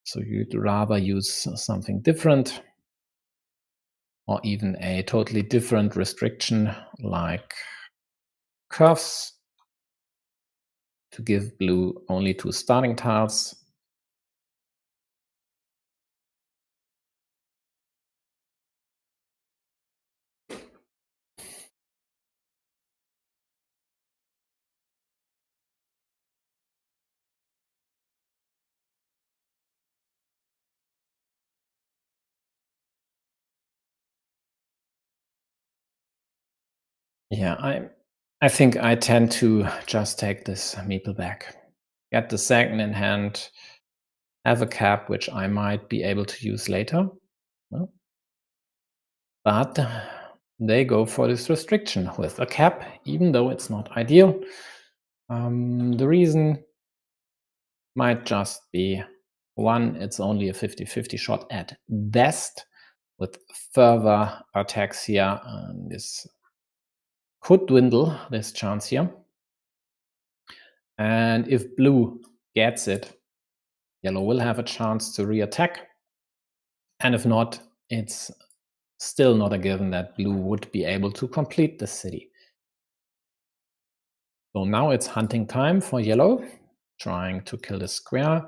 [SPEAKER 1] So you'd rather use something different, or even a totally different restriction like curves to give blue only 2 starting tiles. Yeah, I think I tend to just take this meeple back. Get the second in hand, have a cap, which I might be able to use later. Well, but they go for this restriction with a cap, even though it's not ideal. The reason might just be one, it's only a 50-50 shot at best. With further attacks here, this could dwindle, this chance here. And if blue gets it, yellow will have a chance to re-attack. And if not, it's still not a given that blue would be able to complete the city. So now it's hunting time for yellow, trying to kill the square.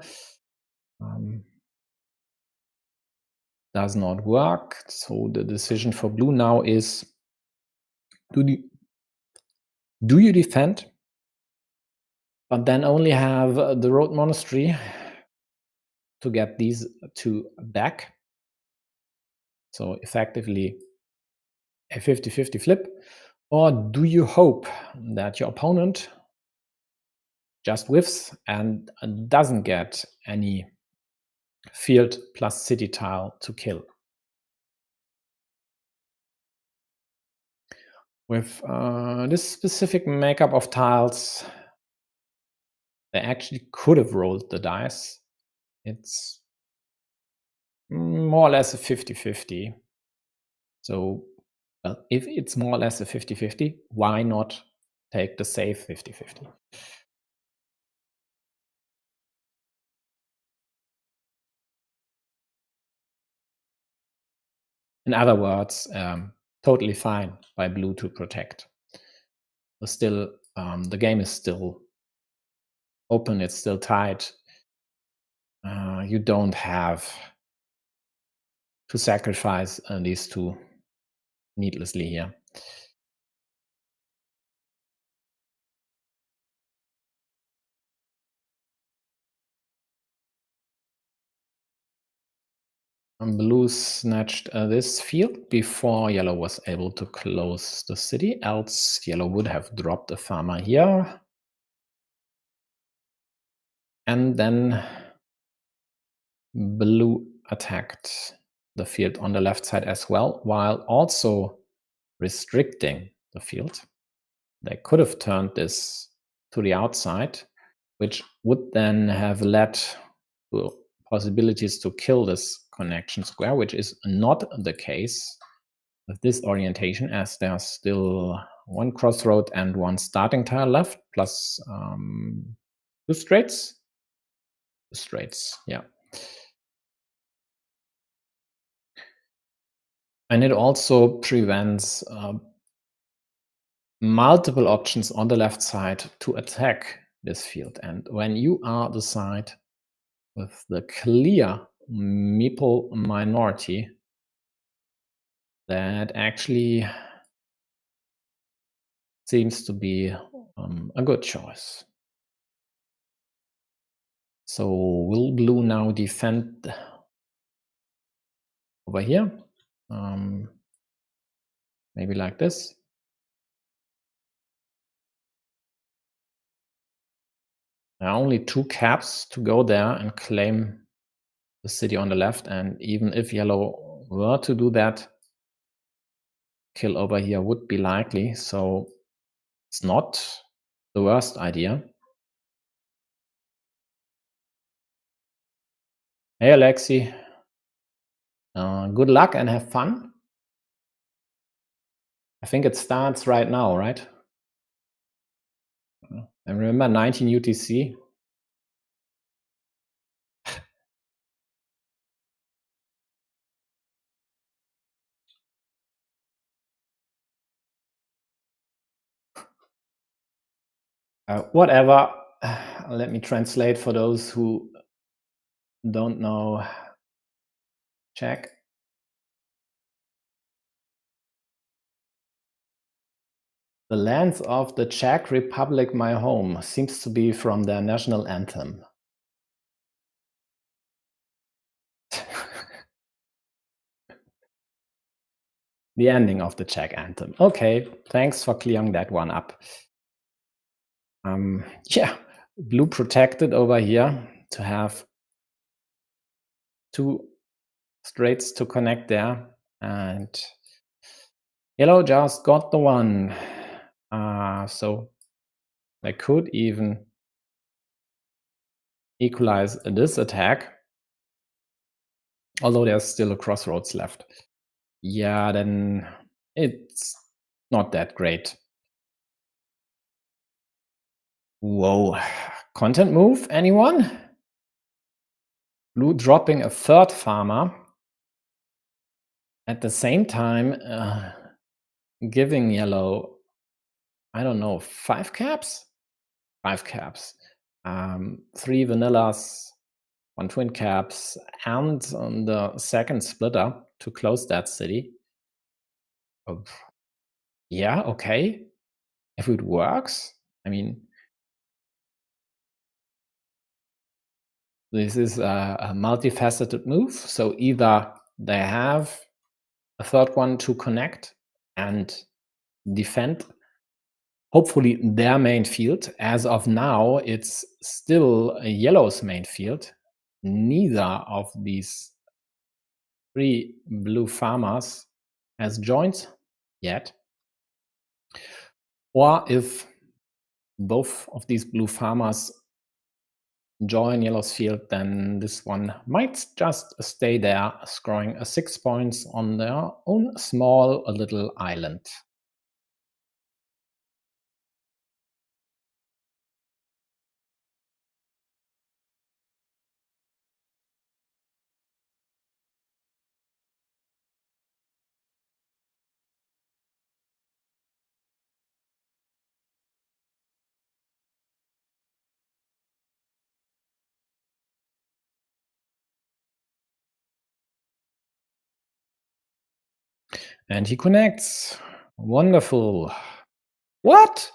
[SPEAKER 1] Does not work. So the decision for blue now is, do you defend, but then only have the road monastery to get these two back? So effectively a 50-50 flip. Or do you hope that your opponent just whiffs and doesn't get any field plus city tile to kill? With this specific makeup of tiles, they actually could have rolled the dice. It's more or less a 50-50. So if it's more or less a 50-50, why not take the safe 50-50? In other words, totally fine by blue to protect. But still, the game is still open, it's still tight. You don't have to sacrifice these two needlessly here. Blue snatched this field before yellow was able to close the city, else yellow would have dropped a farmer here. And then blue attacked the field on the left side as well, while also restricting the field. They could have turned this to the outside, which would then have led to possibilities to kill this connection square, which is not the case with this orientation, as there's still one crossroad and one starting tile left, plus two straights. Straights, yeah. And it also prevents multiple options on the left side to attack this field. And when you are the side with the clear meeple minority, that actually seems to be a good choice. So will blue now defend over here? Maybe like this. There are only 2 caps to go there and claim the city on the left, and even if yellow were to do that, kill over here would be likely, so it's not the worst idea. Hey, Alexi. Good luck and have fun. I think it starts right now, right? And remember 19 UTC? Whatever. Let me translate for those who don't know Czech. The lands of the Czech Republic, my home, seems to be from their national anthem. The ending of the Czech anthem. Okay, thanks for clearing that one up. Yeah, blue protected over here to have 2 straights to connect there, and yellow just got the one. So I could even equalize this attack, although there's still a crossroads left. Yeah, then it's not that great. Whoa. Content move, anyone? Blue dropping a 3rd farmer. At the same time, giving yellow, I don't know, 5 caps? 5 caps. 3 vanillas, 1 twin caps, and the 2nd splitter to close that city. Oh, yeah, okay. If it works, I mean, this is a multifaceted move. So either they have a 3rd one to connect and defend, hopefully, their main field. As of now, it's still a yellow's main field. Neither of these 3 blue farmers has joined yet. Or if both of these blue farmers join yellow's field, then this one might just stay there, scoring 6 points on their own small little island. And he connects. Wonderful. What?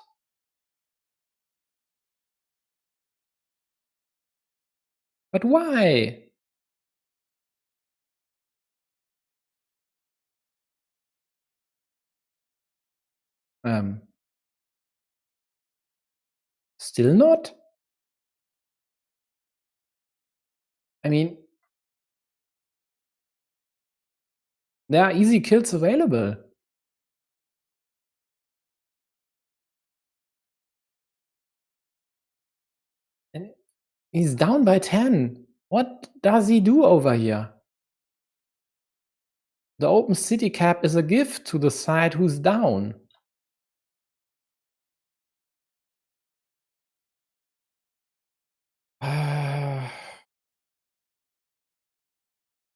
[SPEAKER 1] But why? Still not? I mean, there are easy kills available. And he's down by 10. What does he do over here? The open city cap is a gift to the side who's down.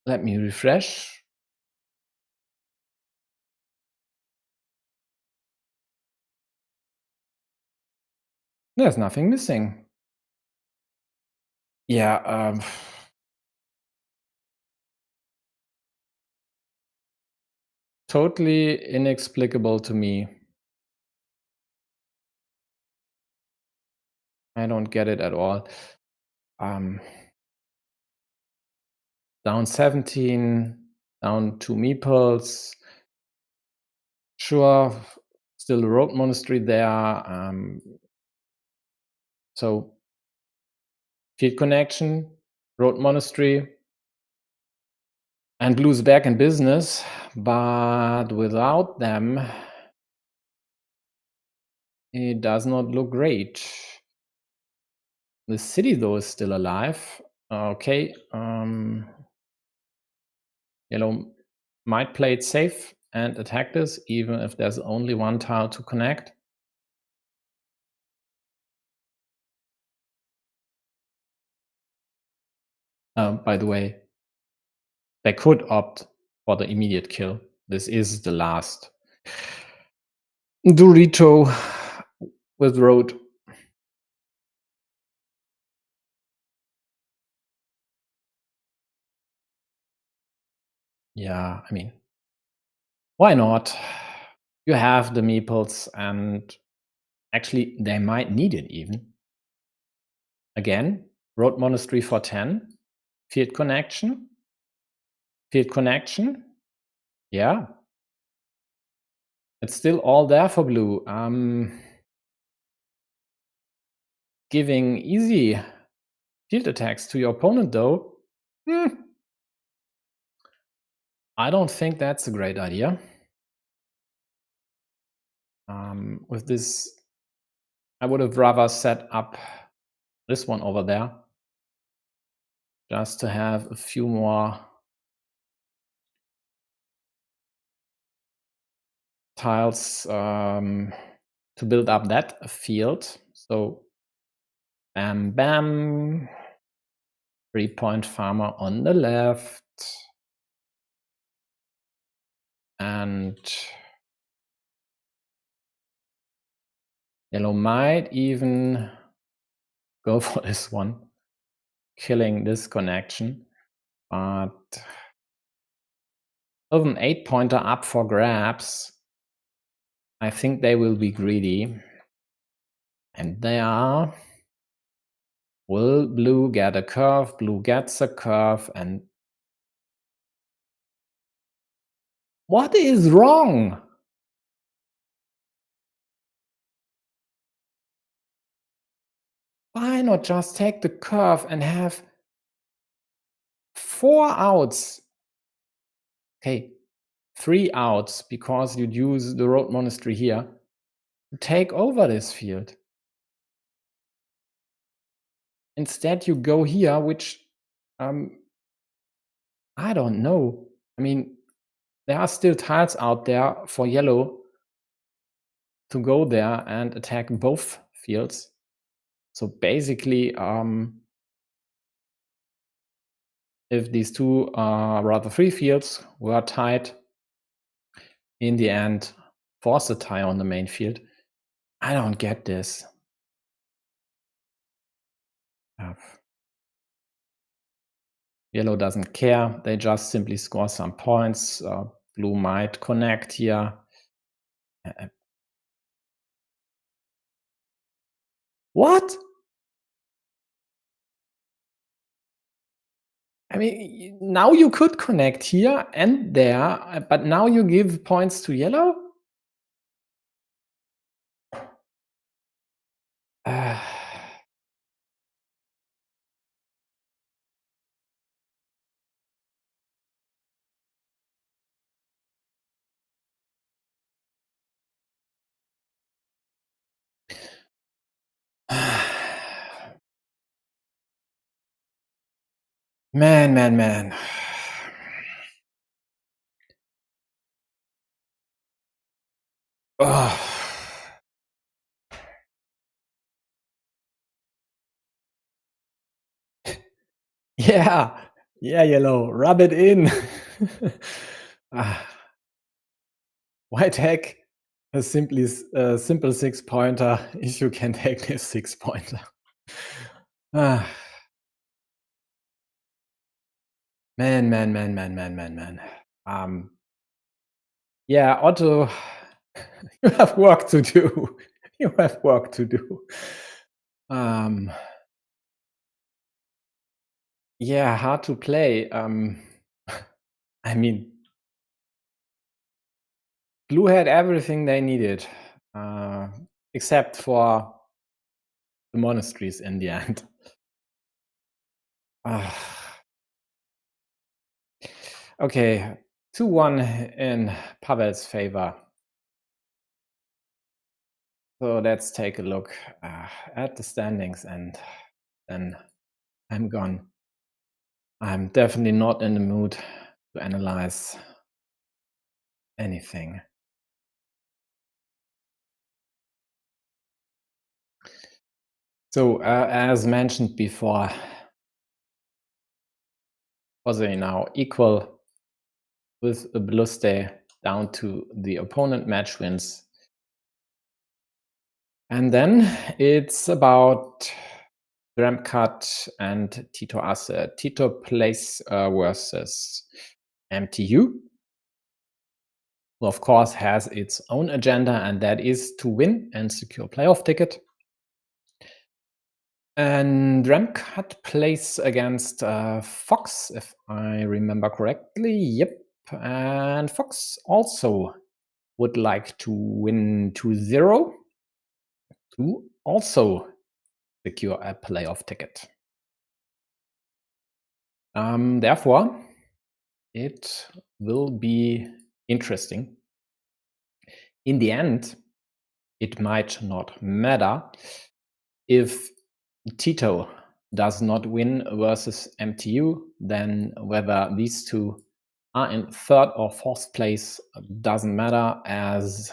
[SPEAKER 1] Let me refresh. There's nothing missing. Yeah, totally inexplicable to me. I don't get it at all. Down 17, down 2 meeples. Sure, still a road monastery there. So field connection, road monastery, and blue's back in business, but without them, it does not look great. The city, though, is still alive. Okay, yellow might play it safe and attack this, even if there's only one tile to connect. By the way, they could opt for the immediate kill. This is the last Dorito with road. Yeah, I mean, why not? You have the meeples, and actually, they might need it even. Again, road monastery for 10, field connection, field connection. Yeah, it's still all there for blue. Giving easy field attacks to your opponent, though, I don't think that's a great idea. With this, I would have rather set up this one over there, just to have a few more tiles to build up that field. So bam, bam, 3-point farmer on the left, and yellow might even go for this one, killing this connection, but with an 8-pointer up for grabs, I think they will be greedy. And they are. Will blue get a curve? Blue gets a curve, and what is wrong? Why not just take the curve and have 4 outs? Okay, 3 outs, because you'd use the road monastery here to take over this field. Instead, you go here, which I don't know. I mean, there are still tiles out there for yellow to go there and attack both fields. So basically, if these two rather three fields were tied, in the end, force a tie on the main field. I don't get this. Yellow doesn't care. They just simply score some points. Blue might connect here. What? I mean, now you could connect here and there, but now you give points to yellow? Man. Ugh. Yeah, yellow, rub it in. Why take a simple 6-pointer if you can take this 6-pointer? Man. Yeah, Otto, you have work to do. You have work to do. Yeah, hard to play. I mean, blue had everything they needed, except for the monasteries in the end. Okay, 2-1 in Pavel's favor. So let's take a look at the standings, and then I'm gone. I'm definitely not in the mood to analyze anything. So, as mentioned before, posij now equal with a bluste down to the opponent match wins. And then it's about Dram cut and Tito Asse. Tito plays versus MTU, who of course has its own agenda, and that is to win and secure playoff ticket. And Dram cut plays against Fox, if I remember correctly. Yep. And Fox also would like to win 2-0 to also secure a playoff ticket. Therefore, it will be interesting. In the end, it might not matter if Tito does not win versus MTU, then whether these two are in third or fourth place doesn't matter, as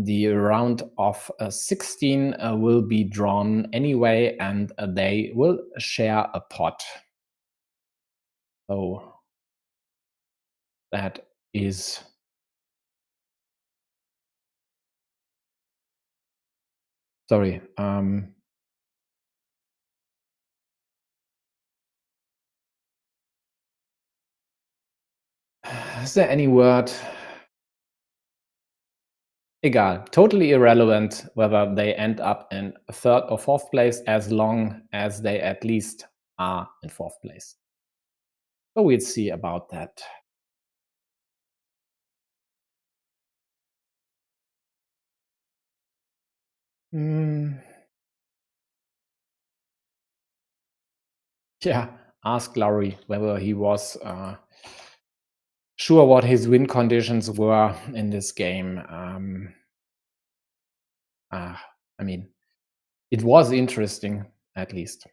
[SPEAKER 1] the round of 16 will be drawn anyway, and they will share a pot. So that is sorry. Is there any word? Egal, totally irrelevant whether they end up in third or fourth place, as long as they at least are in fourth place. So we'll see about that. Yeah, ask Lowry whether he was sure what his win conditions were in this game. I mean, it was interesting, at least.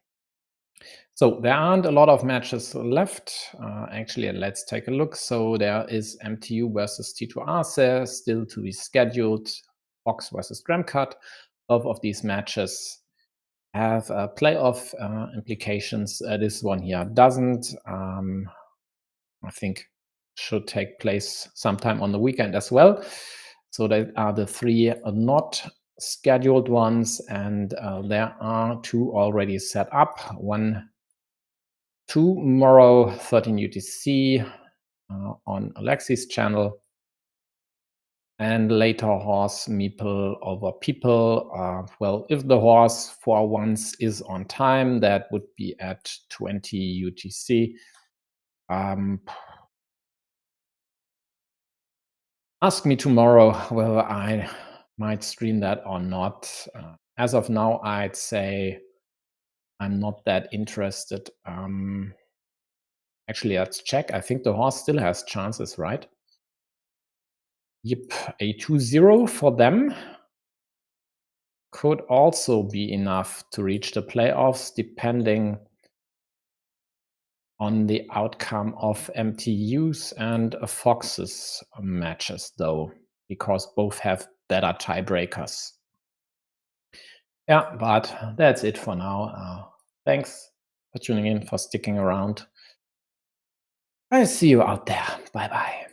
[SPEAKER 1] So there aren't a lot of matches left. Actually, let's take a look. So there is MTU versus Tito Arce still to be scheduled. Fox versus Gramcut. Both of these matches have playoff implications. This one here doesn't. I think should take place sometime on the weekend as well. So that are the three not scheduled ones, and there are two already set up. One tomorrow, 13 UTC on Alexi's channel, and later horse meeple over people. Well, if the horse for once is on time, that would be at 20 UTC. Ask me tomorrow whether I might stream that or not. As of now, I'd say I'm not that interested. Actually, let's check. I think the horse still has chances, right? Yep, a 2-0 for them could also be enough to reach the playoffs, depending on the outcome of MTU's and Fox's matches, though, because both have better tiebreakers. Yeah, but that's it for now. Thanks for tuning in, for sticking around. I'll see you out there. Bye-bye.